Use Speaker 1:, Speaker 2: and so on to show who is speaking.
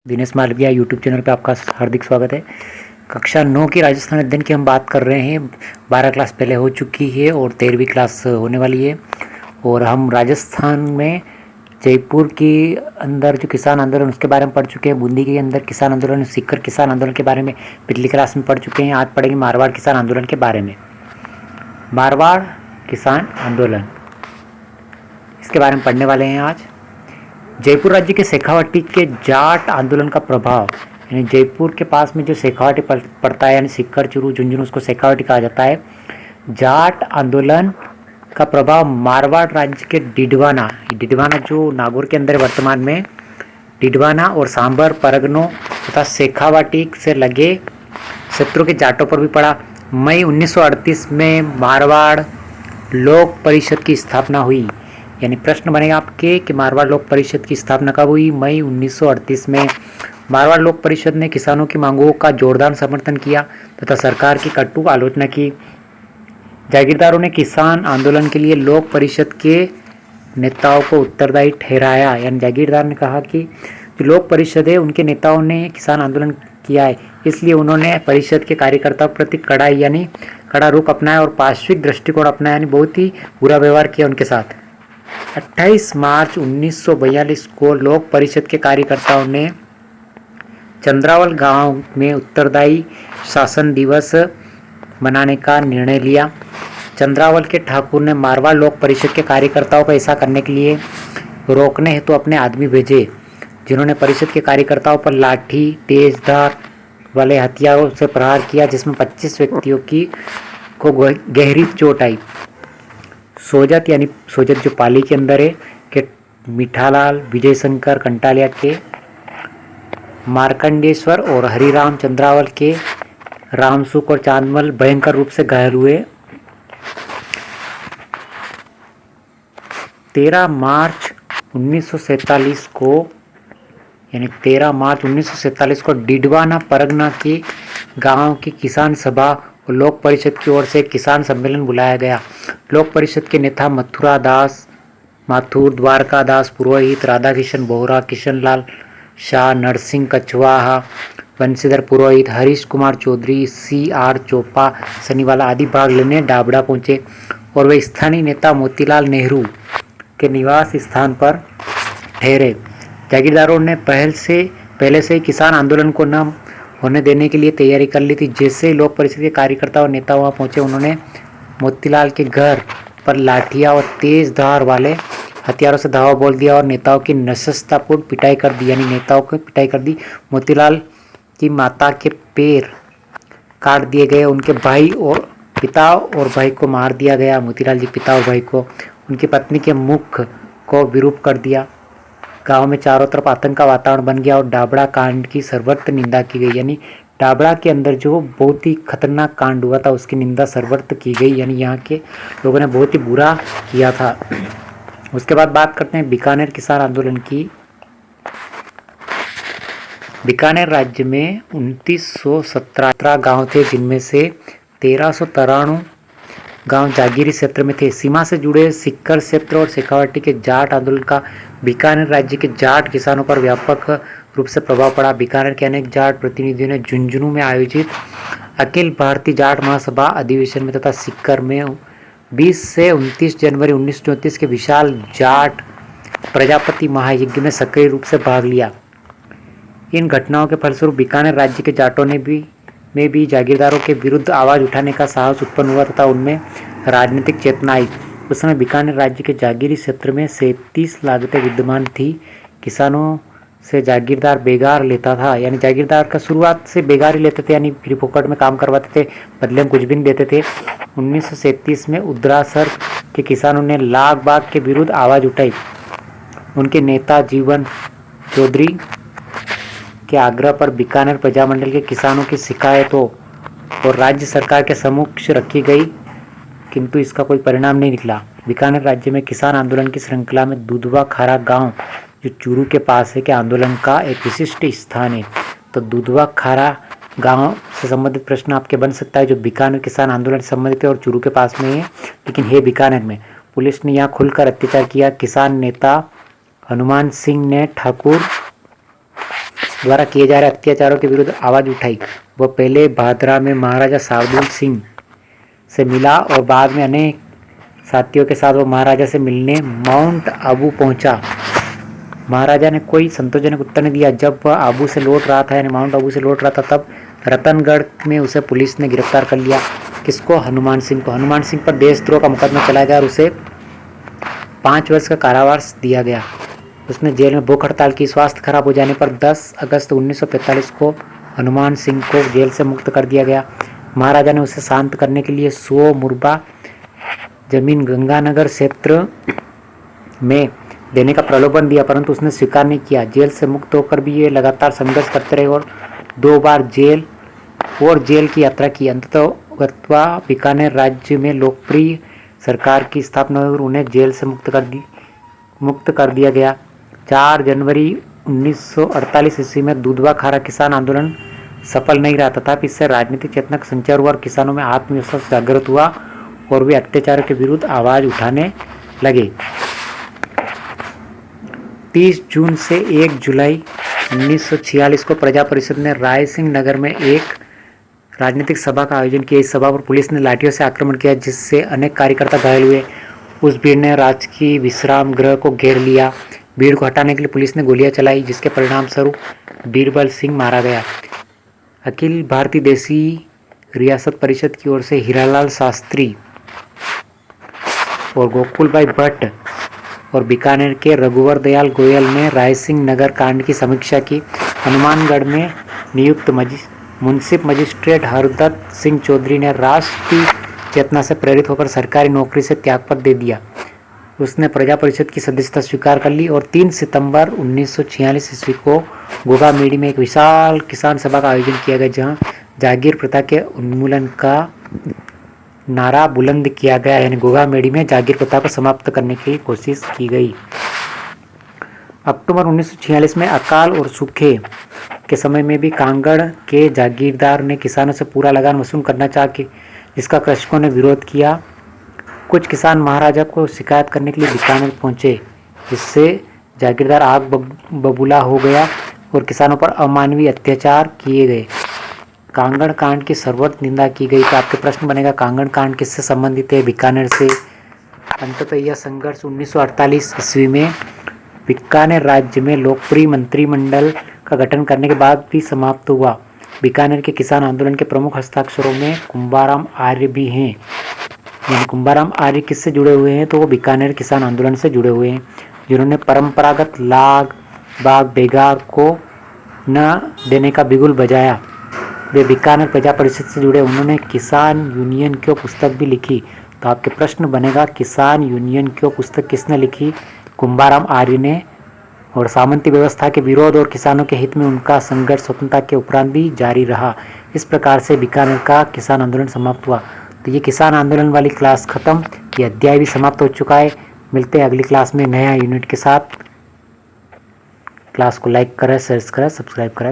Speaker 1: Dinesh Malviya YouTube channel पे आपका हार्दिक स्वागत है। कक्षा 9 की राजस्थान अध्ययन की हम बात कर रहे हैं। 12 क्लास पहले हो चुकी है और 13वीं क्लास होने वाली है। और हम राजस्थान में जयपुर के अंदर जो किसान आंदोलन उसके बारे में पढ़ चुके हैं। बूंदी के अंदर किसान आंदोलन, सीकर किसान आंदोलन के बारे में पिछली क्लास में पढ़ चुके हैं। आज पढ़ेंगे मारवाड़ किसान आंदोलन के बारे में। मारवाड़ किसान आंदोलन, इसके बारे में पढ़ने वाले हैं आज। जयपुर राज्य के शेखावाटी के जाट आंदोलन का प्रभाव, यानी जयपुर के पास में जो शेखावाटी पड़ता है, यानी सीकर, चूरू, झुंझुनू, उसको शेखावाटी कहा जाता है। जाट आंदोलन का प्रभाव मारवाड़ राज्य के डिडवाना जो नागौर के अंदर वर्तमान में, डिडवाना और सांबर परगनों तथा शेखावाटी से लगे क्षेत्रों के जाटों पर भी पड़ा। मई 1938 में मारवाड़ लोक परिषद की स्थापना हुई। यानी प्रश्न बनेगा आपके कि मारवाड़ लोक परिषद की स्थापना कब हुई? मई 1938 में। मारवाड़ लोक परिषद ने किसानों की मांगों का जोरदार समर्थन किया तथा सरकार की कटु आलोचना की। जागीरदारों ने किसान आंदोलन के लिए लोक परिषद के नेताओं को उत्तरदायी ठहराया। यानी जागीरदार ने कहा कि जो लोक परिषद है उनके नेताओं ने किसान आंदोलन किया है, इसलिए उन्होंने परिषद के कार्यकर्ताओं के प्रति कड़ा रुख अपनाया और पार्श्विक दृष्टिकोण अपनाया, यानी बहुत ही बुरा व्यवहार किया उनके साथ। 28 मार्च 1942 को लोक परिषद के कार्यकर्ताओं ने चंद्रावल गांव में उत्तरदायी शासन दिवस मनाने का निर्णय लिया। चंद्रावल के ठाकुर ने मारवाड़ लोक परिषद के कार्यकर्ताओं को ऐसा करने के लिए रोकने हेतु अपने आदमी भेजे, जिन्होंने परिषद के कार्यकर्ताओं पर लाठी, तेजधार वाले हथियारों से प्रहार किया, जिसमें 25 व्यक्तियों को गहरी चोट आई। सोजत, यानी सोजत जो पाली के अंदर है, के मिठालाल, विजय शंकर कंटालिया के, मार्कंडेश्वर और हरिराम चंद्रावल के, रामसुख और चांदमल भयंकर रूप से घायल हुए। 13 मार्च 1947 को, यानी 13 मार्च 1947 को डिडवाना परगना के गांव की किसान सभा और लोक परिषद की ओर से किसान सम्मेलन बुलाया गया। लोक परिषद के नेता मथुरा दास माथुर, द्वारका दास पुरोहित, राधा किशन बोहरा, किशन लाल शाह, नरसिंह कछवाहा, बंशीधर पुरोहित, हरीश कुमार चौधरी, CR चोपा, सनीवाला आदि भाग लेने डाबड़ा पहुंचे और वे स्थानीय नेता मोतीलाल नेहरू के निवास स्थान पर ठहरे। जागीरदारों ने पहले से ही किसान आंदोलन को न होने देने के लिए तैयारी कर ली थी। जैसे ही लोक परिषद के कार्यकर्ता और नेता वहां पहुंचे, उन्होंने मोतीलाल के घर पर लाठियां और तेज धार वाले हथियारों से धावा बोल दिया और नेताओं की नशस्तापूर्ण पिटाई कर दी। यानी नेताओं की पिटाई कर दी। मोतीलाल की माता के पैर काट दिए गए, उनके पिता और भाई को मार दिया गया। मोतीलाल जी पिता और भाई को, उनकी पत्नी के मुख को विरूप कर दिया। गांव में चारों तरफ आतंक का वातावरण बन गया और डाबड़ा कांड की सर्वत्र निंदा की गई। यानी डाबड़ा के अंदर जो बहुत ही खतरनाक कांड हुआ था उसकी निंदा सर्वत्र की गई। यानी यहाँ के लोगों ने बहुत ही बुरा किया था। उसके बाद बात करते हैं बीकानेर किसान आंदोलन की। बीकानेर राज्य में 2917 गांव थे, जिनमें से 1393 गांव जागीरी क्षेत्र में थे। सीमा से जुड़े सीकर क्षेत्र और शेखावाटी के जाट आंदोलन का बीकानेर राज्य के जाट किसानों पर व्यापक रूप से प्रभाव पड़ा। बीकानेर के अनेक जाट प्रतिनिधियों ने झुंझुनू में आयोजित अखिल भारतीय जाट महासभा अधिवेशन में तथा सीकर में 20 से 29 जनवरी 1934 के विशाल जाट प्रजापति महायज्ञ में सक्रिय रूप से भाग लिया। इन घटनाओं के फलस्वरूप बीकानेर राज्य के जाटों में भी जागीरदारों के विरुद्ध आवाज उठाने का साहस उत्पन्न हुआ तथा उनमें राजनीतिक चेतना आई। उस समय बीकानेर राज्य के जागीरी क्षेत्र में 37 लागतें विद्यमान थी। किसानों से जागीरदार बेगार लेता था, यानी जागीरदार का शुरुआत से बेगार ही लेते थे, यानी फ्री फोकट में काम करवाते थे, बदले में कुछ भी नहीं देते थे। 1937 में उद्रासर के किसानों ने लाग बाग के विरुद्ध आवाज उठाई। उनके नेता जीवन चौधरी के आग्रह पर बीकानेर प्रजामंडल के किसानों की शिकायतों और राज्य सरकार के समक्ष रखी गई, किंतु इसका कोई परिणाम नहीं निकला। बीकानेर राज्य में किसान आंदोलन की श्रृंखला में दुधवा खारा गांव, जो चूरू के पास है, के आंदोलन का एक विशिष्ट स्थान है। तो दुधवा खारा गांव से संबंधित प्रश्न आपके बन सकता है, जो बीकानेर किसान आंदोलन से संबंधित है और चूरू के पास में है, लेकिन है बीकानेर में। पुलिस ने यहाँ खुलकर अत्याचार किया। किसान नेता हनुमान सिंह ने ठाकुर द्वारा किए जा रहे अत्याचारों के विरुद्ध आवाज़ उठाई। वह पहले भादरा में महाराजा शार्दुल सिंह से मिला और बाद में अनेक साथियों के साथ वो महाराजा से मिलने माउंट आबू पहुंचा। महाराजा ने कोई संतोषजनक उत्तर नहीं दिया। जब वह आबू से लौट रहा था, यानी माउंट आबू से लौट रहा था, तब रतनगढ़ में उसे पुलिस ने गिरफ्तार कर लिया। किसको? हनुमान सिंह को। हनुमान सिंह पर देशद्रोह का मुकदमा चलाया गया और उसे 5 वर्ष का कारावास दिया गया। उसने जेल में भूख हड़ताल की। स्वास्थ्य खराब हो जाने पर 10 अगस्त 1945 को हनुमान सिंह को जेल से मुक्त कर दिया गया। महाराजा ने उसे शांत करने के लिए 100 मुरबा जमीन गंगानगर क्षेत्र में देने का प्रलोभन दिया, परंतु उसने स्वीकार नहीं किया। जेल से मुक्त होकर भी ये लगातार संघर्ष करते रहे और 2 बार जेल की यात्रा की। अंततः बीकानेर राज्य में लोकप्रिय सरकार की स्थापना हुई और उन्हें जेल से मुक्त कर दिया गया। 4 जनवरी 1948 ईस्वी में दुधवा खारा किसान आंदोलन सफल नहीं रहा, तथापि इससे राजनीतिक चेतना का संचार हुआ और किसानों में आत्मविश्वास जागृत हुआ और वे अत्याचार के विरुद्ध आवाज उठाने लगे। 30 जून से 1 जुलाई 1946 को प्रजा परिषद ने राय सिंह नगर में एक राजनीतिक सभा का आयोजन किया। इस सभा पर पुलिस ने लाठियों से आक्रमण किया, जिससे अनेक कार्यकर्ता घायल हुए। उस भीड़ ने राजकीय विश्राम गृह को घेर लिया। भीड़ को हटाने के लिए पुलिस ने गोलियां चलाई, जिसके परिणाम स्वरूप बीरबल सिंह मारा गया। अखिल भारतीय देसी रियासत परिषद की ओर से हीरालाल शास्त्री और गोकुलभाई भट्ट और बीकानेर के रघुवर दयाल गोयल ने रायसिंह नगर कांड की समीक्षा की। हनुमानगढ़ में नियुक्त मुंसिफ मजिस्ट्रेट हरदत्त सिंह चौधरी ने राष्ट्रीय चेतना से प्रेरित होकर सरकारी नौकरी से त्यागपत्र दे दिया। उसने प्रजा परिषद की सदस्यता स्वीकार कर ली और 3 सितंबर 1946 ईस्वी को गोगामेड़ी में एक विशाल किसान सभा का आयोजन किया गया, जहां जागीर प्रथा के उन्मूलन का नारा बुलंद किया गया। यानी गोगामेड़ी में जागीर प्रथा को समाप्त करने की कोशिश की गई। अक्टूबर 1946 में अकाल और सूखे के समय में भी कांगड़ के जागीरदार ने किसानों से पूरा लगान वसूल करना चाहा, जिसका कृषकों ने विरोध किया। कुछ किसान महाराजा को शिकायत करने के लिए बीकानेर पहुंचे, जिससे जागीरदार आग बबूला हो गया और किसानों पर अमानवीय अत्याचार किए गए। कांगड़ कांड की सर्वत्र निंदा की गई। तो आपके प्रश्न बनेगा, कांगड़ कांड किससे संबंधित है? बीकानेर से। अंततः यह संघर्ष 1948 ईस्वी में बीकानेर राज्य में लोकप्रिय मंत्रिमंडल का गठन करने के बाद भी समाप्त हुआ। बीकानेर के किसान आंदोलन के प्रमुख हस्ताक्षरों में कुंभाराम आर्य भी हैं। यानी कुंभाराम आर्य किससे जुड़े हुए हैं? तो वो बीकानेर किसान आंदोलन से जुड़े हुए हैं, जिन्होंने परंपरागत लाग बाग बेगार को न देने का बिगुल बजाया। वे बीकानेर प्रजा परिषद से जुड़े। उन्होंने किसान यूनियन क्यों पुस्तक भी लिखी। तो आपके प्रश्न बनेगा, किसान यूनियन क्यों पुस्तक किसने लिखी? कुंभाराम आर्य ने। और सामंती व्यवस्था के विरोध और किसानों के हित में उनका संघर्ष स्वतंत्रता के उपरांत भी जारी रहा। इस प्रकार से बीकानेर का किसान आंदोलन समाप्त हुआ। तो ये किसान आंदोलन वाली क्लास खत्म, ये अध्याय भी समाप्त हो चुका है। मिलते हैं अगली क्लास में नया यूनिट के साथ। क्लास को लाइक करें, शेयर करें, सब्सक्राइब करें।